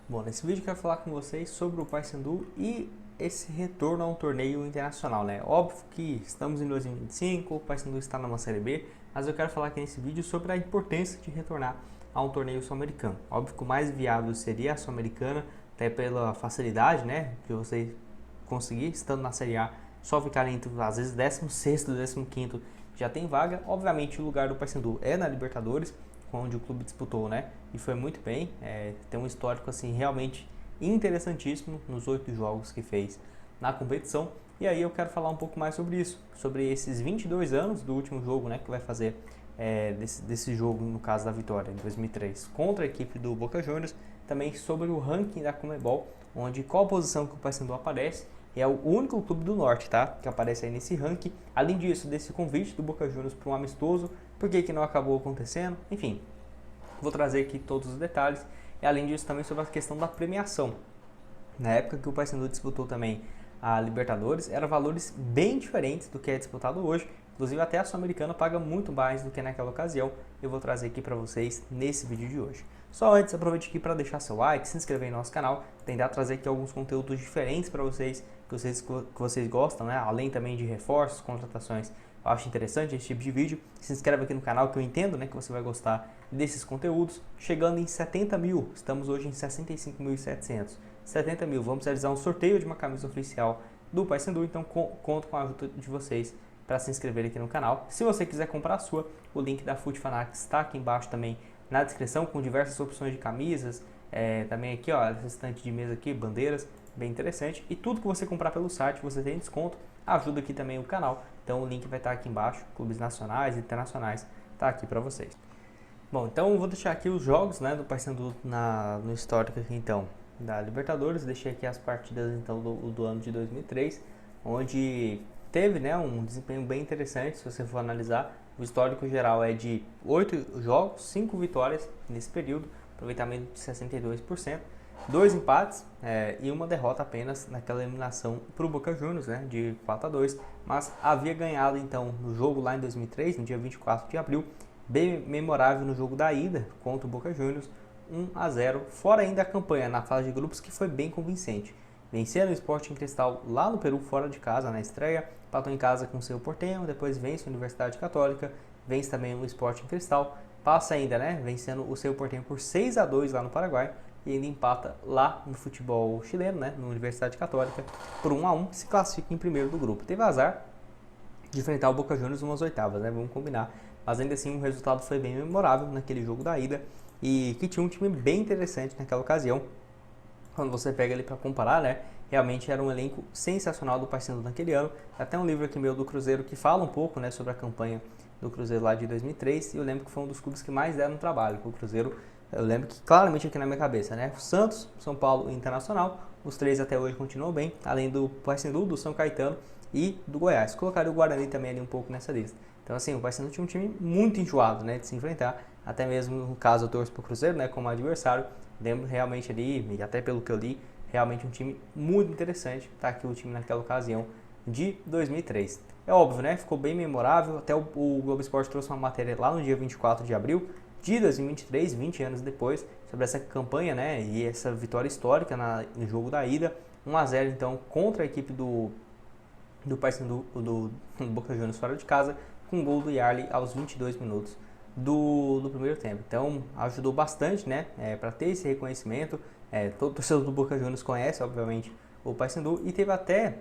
Bom, nesse vídeo eu quero falar com vocês sobre o Paysandu e esse retorno a um torneio internacional, né? Óbvio que estamos em 2025, o Paysandu está numa Série B, mas eu quero falar aqui nesse vídeo sobre a importância de retornar a um torneio sul-americano. Óbvio que o mais viável seria a Sul-Americana, até pela facilidade, né, de você conseguir, estando na Série A, só ficar entre, às vezes, 16º e 15º já tem vaga. Obviamente o lugar do Paysandu é na Libertadores, onde o clube disputou, né? E foi muito bem. Tem um histórico assim realmente interessantíssimo nos 8 jogos que fez na competição. E aí eu quero falar um pouco mais sobre isso, sobre esses 22 anos do último jogo, né? Que vai fazer desse jogo, no caso da vitória, em 2003, contra a equipe do Boca Juniors. Também sobre o ranking da Conmebol, onde qual posição que o Paysandu aparece. É o único clube do norte, tá? Que aparece aí nesse ranking. Além disso, desse convite do Boca Juniors para um amistoso, por que não acabou acontecendo? Enfim, vou trazer aqui todos os detalhes. E além disso, também sobre a questão da premiação. Na época que o Paysandu disputou também a Libertadores, eram valores bem diferentes do que é disputado hoje. Inclusive, até a Sul-Americana paga muito mais do que naquela ocasião. Eu vou trazer aqui para vocês nesse vídeo de hoje. Só antes, aproveite aqui para deixar seu like, se inscrever no nosso canal, tentar trazer aqui alguns conteúdos diferentes para vocês, que vocês gostam, né? Além também de reforços, contratações. Eu acho interessante esse tipo de vídeo. Se inscreve aqui no canal que eu entendo, né, que você vai gostar desses conteúdos. Chegando em 70 mil, estamos hoje em 65.700. 70 mil, vamos realizar um sorteio de uma camisa oficial do Paysandu, então conto com a ajuda de vocês para se inscrever aqui no canal. Se você quiser comprar a sua, o link da Foot Fanatics está aqui embaixo também na descrição, com diversas opções de camisas, também aqui ó, essa estante de mesa aqui, bandeiras, bem interessante. E tudo que você comprar pelo site você tem desconto, ajuda aqui também o canal. Então o link vai estar aqui embaixo, clubes nacionais e internacionais, tá aqui para vocês. Bom, então eu vou deixar aqui os jogos, né, do Paysandu no histórico aqui então da Libertadores. Deixei aqui as partidas então do ano de 2003, onde teve, né, um desempenho bem interessante. Se você for analisar, o histórico geral é de 8 jogos, 5 vitórias nesse período, aproveitamento de 62%, 2 empates e uma derrota apenas naquela eliminação para o Boca Juniors, né, de 4-2, mas havia ganhado então no jogo lá em 2003, no dia 24 de abril, bem memorável no jogo da ida contra o Boca Juniors, 1-0, fora ainda a campanha na fase de grupos que foi bem convincente. Venceram o Sporting Cristal lá no Peru, fora de casa, na estreia, empatou em casa com o Cerro Porteño, depois vence a Universidade Católica, vence também o Sporting Cristal, passa ainda, né, vencendo o Cerro Porteño por 6-2 lá no Paraguai, e ainda empata lá no futebol chileno, né, na Universidade Católica, por 1-1, se classifica em primeiro do grupo. Teve azar de enfrentar o Boca Juniors umas oitavas, né, vamos combinar, mas ainda assim o resultado foi bem memorável naquele jogo da ida, e que tinha um time bem interessante naquela ocasião. Quando você pega ele para comparar, né, realmente era um elenco sensacional do Paysandu naquele ano. Até um livro aqui meu do Cruzeiro que fala um pouco, né, sobre a campanha do Cruzeiro lá de 2003, e eu lembro que foi um dos clubes que mais deram trabalho. O Cruzeiro, eu lembro que claramente aqui na minha cabeça, né, Santos, São Paulo e Internacional, os três até hoje continuam bem, além do Paysandu, do São Caetano e do Goiás. Colocaria o Guarani também ali um pouco nessa lista. Então assim, o Paysandu tinha um time muito enjoado, né, de se enfrentar, até mesmo no caso eu torço para o Cruzeiro, né, como adversário. Lembro realmente ali, e até pelo que eu li, realmente um time muito interessante. Tá aqui o time naquela ocasião de 2003. É óbvio, né? Ficou bem memorável. Até o Globo Esporte trouxe uma matéria lá no dia 24 de abril de 2023, 20 anos depois, sobre essa campanha, né? E essa vitória histórica no jogo da ida. 1-0 então contra a equipe do Paysandu, do Boca Juniors fora de casa, com o gol do Yarley aos 22 minutos do primeiro tempo. Então ajudou bastante, né, para ter esse reconhecimento. Todo torcedor do Boca Juniors conhece, obviamente, o Paysandu, e teve até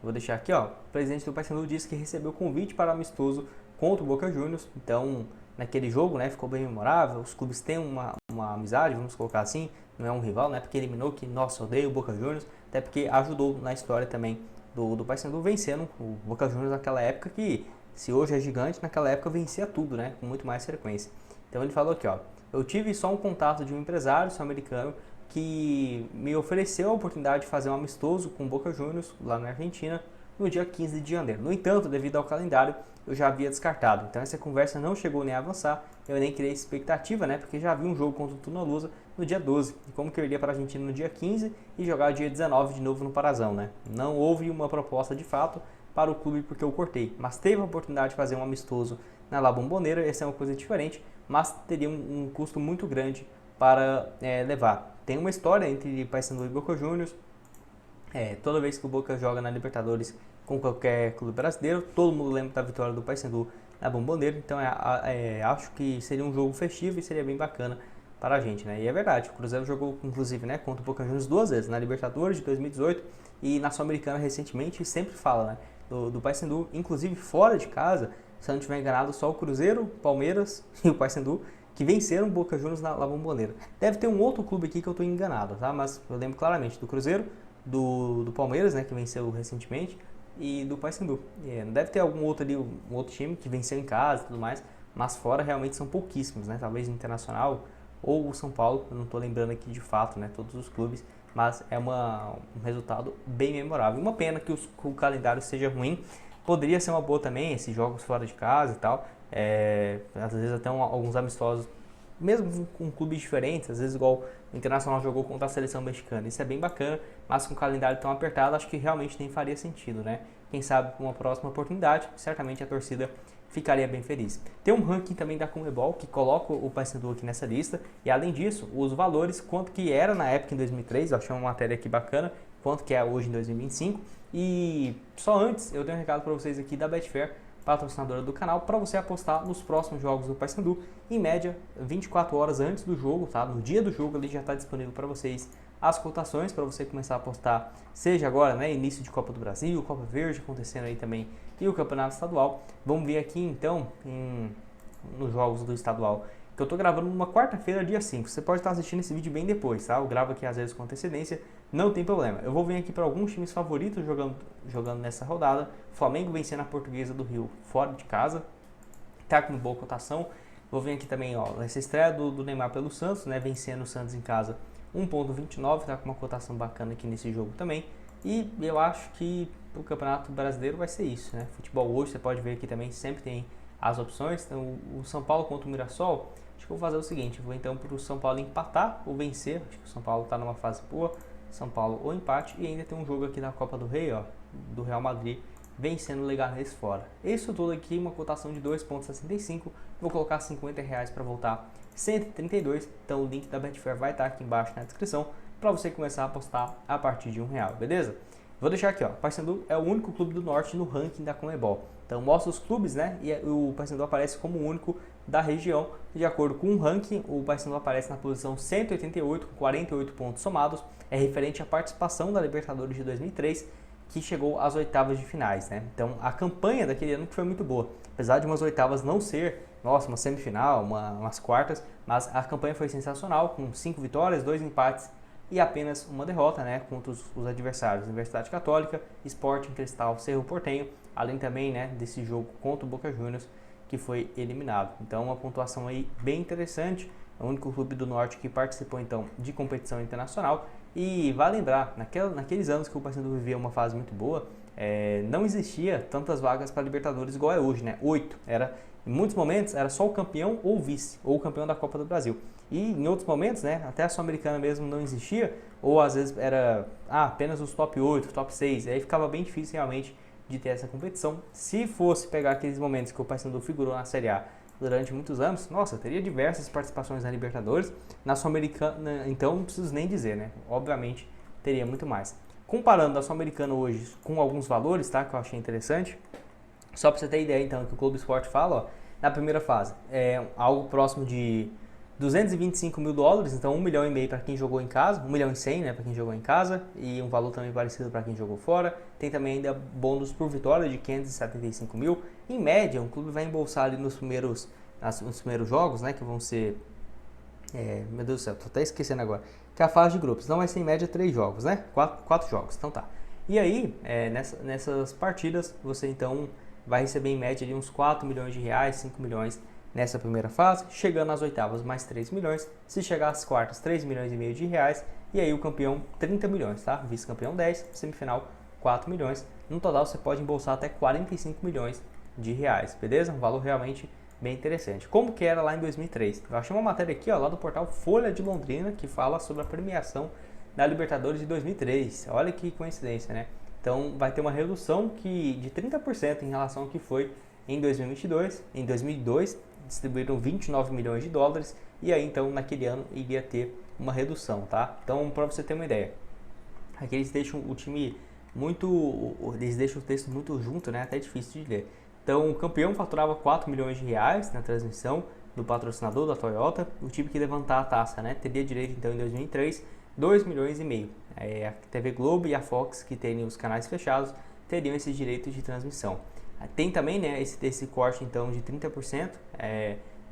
vou deixar aqui, ó, o presidente do Paysandu disse que recebeu convite para amistoso contra o Boca Juniors. Então naquele jogo, né, ficou bem memorável. Os clubes têm uma amizade, vamos colocar assim, não é um rival, né, porque eliminou, que nossa, odeio o Boca Juniors, até porque ajudou na história também do Paysandu, vencendo o Boca Juniors naquela época, que se hoje é gigante, naquela época vencia tudo, né, com muito mais frequência. Então ele falou aqui, ó, eu tive só um contato de um empresário sul-americano que me ofereceu a oportunidade de fazer um amistoso com o Boca Juniors lá na Argentina no dia 15 de janeiro. No entanto, devido ao calendário, eu já havia descartado. Então essa conversa não chegou nem a avançar, eu nem criei expectativa, né, porque já havia um jogo contra o Tunalusa no dia 12. E como que eu iria para a Argentina no dia 15 e jogar dia 19 de novo no Parazão, né? Não houve uma proposta de fato para o clube porque eu cortei, mas teve a oportunidade de fazer um amistoso na La Bombonera. Essa é uma coisa diferente, mas teria um custo muito grande para levar. tem uma história entre Paysandu e Boca Juniors. Toda vez que o Boca joga na Libertadores com qualquer clube brasileiro, todo mundo lembra da vitória do Paysandu na Bomboneira. Então acho que seria um jogo festivo e seria bem bacana para a gente, né? E é verdade, o Cruzeiro jogou inclusive, né, contra o Boca Juniors 2 vezes, na Libertadores de 2018 e na Sul-Americana recentemente, e sempre fala, né, do Paysandu, inclusive fora de casa, se eu não estiver enganado, só o Cruzeiro, Palmeiras e o Paysandu que venceram o Boca Juniors na Bomboneira. Deve ter um outro clube aqui que eu estou enganado, tá? Mas eu lembro claramente do Cruzeiro, do Palmeiras, né, que venceu recentemente, e do Paysandu. Deve ter algum outro ali, um outro time que venceu em casa e tudo mais, mas fora realmente são pouquíssimos, né? Talvez o Internacional ou o São Paulo, eu não estou lembrando aqui de fato, né, todos os clubes, mas é um resultado bem memorável. Uma pena que o calendário seja ruim, poderia ser uma boa também, esses jogos fora de casa e tal, às vezes até alguns amistosos, mesmo com clubes diferentes, às vezes igual o Internacional jogou contra a seleção mexicana, isso é bem bacana, mas com o calendário tão apertado, acho que realmente nem faria sentido, né? Quem sabe com uma próxima oportunidade, certamente a torcida ficaria bem feliz. Tem um ranking também da Conmebol que coloca o Paysandu aqui nessa lista, e além disso, os valores, quanto que era na época em 2003, eu achei uma matéria aqui bacana, quanto que é hoje em 2025, e só antes eu tenho um recado para vocês aqui da Betfair, patrocinadora do canal, para você apostar nos próximos jogos do Paysandu, em média 24 horas antes do jogo, tá? No dia do jogo ele já está disponível para vocês as cotações para você começar a apostar, seja agora, né, início de Copa do Brasil, Copa Verde acontecendo aí também e o Campeonato Estadual. Vamos ver aqui então nos jogos do estadual, que eu estou gravando numa quarta-feira, dia 5. Você pode estar assistindo esse vídeo bem depois, tá? Eu gravo aqui às vezes com antecedência, não tem problema. Eu vou vir aqui para alguns times favoritos jogando nessa rodada. Flamengo vencendo a Portuguesa do Rio fora de casa, tá com boa cotação. Vou vir aqui também, ó, essa estreia do Neymar pelo Santos, né, vencendo o Santos em casa 1,29, tá com uma cotação bacana aqui nesse jogo também. E eu acho que o Campeonato Brasileiro vai ser isso, né? Futebol hoje, você pode ver aqui também, sempre tem as opções. Então, o São Paulo contra o Mirassol, acho que eu vou fazer o seguinte, eu vou então para o São Paulo empatar ou vencer, acho que o São Paulo está numa fase boa, São Paulo ou empate, e ainda tem um jogo aqui na Copa do Rei, ó, do Real Madrid, vencendo o Leganés fora. Isso tudo aqui, uma cotação de 2,65, vou colocar R$50 para voltar 132, então o link da Betfair vai estar aqui embaixo na descrição, para você começar a apostar a partir de R$1, beleza? Vou deixar aqui, ó, Paysandu é o único clube do Norte no ranking da Conmebol. Então mostra os clubes, né, e o Paysandu aparece como o único da região. De acordo com o ranking, o Paysandu aparece na posição 188, com 48 pontos somados. É referente à participação da Libertadores de 2003, que chegou às oitavas de finais, né? Então a campanha daquele ano foi muito boa. Apesar de umas oitavas não ser, nossa, uma semifinal, umas quartas, mas a campanha foi sensacional, com 5 vitórias, 2 empates e apenas uma derrota, né, contra os adversários, Universidade Católica, Sporting Cristal, Cerro Porteño, além também, né, desse jogo contra o Boca Juniors, que foi eliminado. Então uma pontuação aí bem interessante, é o único clube do Norte que participou então de competição internacional. E vale lembrar, naqueles anos que o Paysandu vivia uma fase muito boa, não existia tantas vagas para Libertadores igual é hoje, né? 8. Em muitos momentos era só o campeão ou o vice, ou o campeão da Copa do Brasil. E em outros momentos, né, até a Sul-Americana mesmo não existia, ou às vezes era apenas os top 8, top 6, aí ficava bem difícil realmente de ter essa competição. Se fosse pegar aqueles momentos que o Paysandu figurou na Série A durante muitos anos, nossa, teria diversas participações na Libertadores, na Sul-Americana, então não preciso nem dizer, né, obviamente teria muito mais. Comparando a Sul-Americana hoje com alguns valores, tá, que eu achei interessante, só para você ter ideia então, que o Globo Esporte fala, ó, na primeira fase, é algo próximo de 225 mil dólares, então 1,5 milhão para quem jogou em casa, 1,1 milhão, né, para quem jogou em casa, e um valor também parecido para quem jogou fora. Tem também ainda bônus por vitória de 575 mil. Em média, um clube vai embolsar ali nos primeiros jogos, né, que vão ser, meu Deus do céu, tô até esquecendo agora, que é a fase de grupos, não vai ser em média 3 jogos, né, 4 jogos, então tá. E aí, nessas partidas, você então vai receber em média ali uns 4 milhões de reais, 5 milhões nessa primeira fase, chegando às oitavas mais 3 milhões, se chegar às quartas 3 milhões e meio de reais, e aí o campeão 30 milhões, tá? Vice-campeão 10, semifinal 4 milhões, no total você pode embolsar até 45 milhões de reais, beleza? Um valor realmente bem interessante. Como que era lá em 2003? Eu achei uma matéria aqui, ó, lá do portal Folha de Londrina, que fala sobre a premiação da Libertadores de 2003, olha que coincidência, né? Então vai ter uma redução de 30% em relação ao que foi em 2022, em 2002, distribuíram 29 milhões de dólares, e aí então naquele ano iria ter uma redução, tá? Então, para você ter uma ideia, aqui eles deixam o time eles deixam o texto muito junto, né? Até difícil de ler. Então, o campeão faturava 4 milhões de reais na transmissão do patrocinador da Toyota. O time que levantar a taça, né, teria direito, então, em 2003, 2 milhões e meio. A TV Globo e a Fox, que têm os canais fechados, teriam esses direitos de transmissão. Tem também, né, esse corte, então, de 30%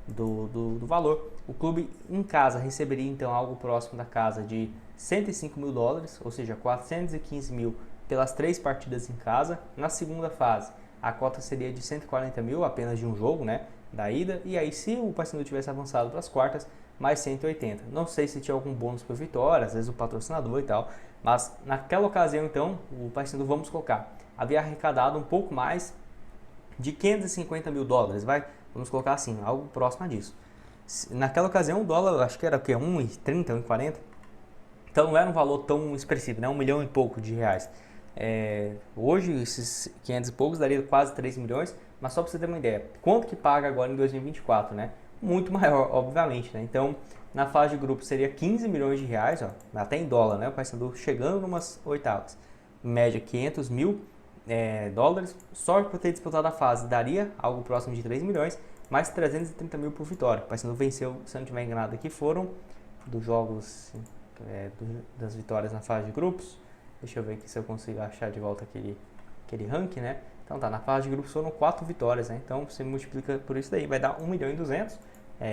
do valor. O clube em casa receberia, então, algo próximo da casa de 105 mil dólares, ou seja, 415 mil pelas 3 partidas em casa. Na segunda fase, a cota seria de 140 mil, apenas de um jogo, né, da ida. E aí, se o Paysandu tivesse avançado para as quartas, mais 180. Não sei se tinha algum bônus por vitória, às vezes o patrocinador e tal. Mas naquela ocasião, então, o Paysandu, vamos colocar, havia arrecadado um pouco mais de 550 mil dólares, vamos colocar assim, algo próximo disso. Naquela ocasião, o dólar, acho que era o quê? 1,30, 1,40. Então não era um valor tão expressivo, né? 1 milhão e pouco de reais. Hoje, esses 500 e poucos daria quase 3 milhões, mas só para você ter uma ideia, quanto que paga agora em 2024, né? Muito maior, obviamente, né? Então, na fase de grupo seria 15 milhões de reais, ó, até em dólar, né? O Paysandu chegando numas oitavas. Em média, 500 mil dólares. Só por ter disputado a fase daria algo próximo de 3 milhões, mais 330 mil por vitória. O Paysandu venceu, se eu não estiver enganado aqui, foram dos jogos das vitórias na fase de grupos. Deixa eu ver aqui se eu consigo achar de volta aquele ranking, né? Então tá, na fase de grupos foram 4 vitórias, né? Então você multiplica por isso daí, vai dar 1 milhão e 200.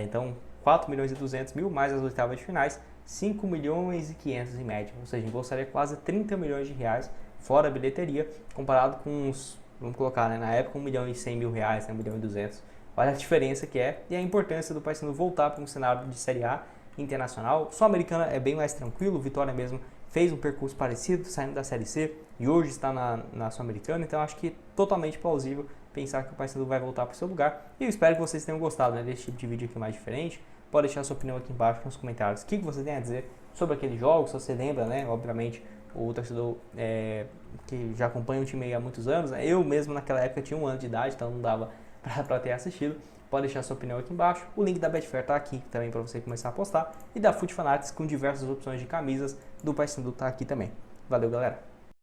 Então 4 milhões e 200 mil mais as oitavas de finais, 5 milhões e 500 em média. Ou seja, embolsaria quase 30 milhões de reais fora a bilheteria, comparado com uns, vamos colocar, né, na época 1 milhão e 100 mil reais, né, 1 milhão e 200. Olha a diferença que é e a importância do Paysandu voltar para um cenário de Série A internacional. Sul-Americana é bem mais tranquilo, o Vitória mesmo fez um percurso parecido, saindo da Série C e hoje está na Sul-Americana, então acho que é totalmente plausível pensar que o Paysandu vai voltar para o seu lugar. E eu espero que vocês tenham gostado, né, desse tipo de vídeo aqui mais diferente. Pode deixar sua opinião aqui embaixo nos comentários. O que você tem a dizer sobre aquele jogo, se você lembra, né, obviamente, o torcedor que já acompanha o time há muitos anos, né? Eu mesmo naquela época tinha 1 ano de idade, então não dava para ter assistido. Pode deixar sua opinião aqui embaixo. O link da Betfair está aqui também para você começar a apostar. E da Foot Fanatics com diversas opções de camisas do Paysandu está aqui também. Valeu, galera!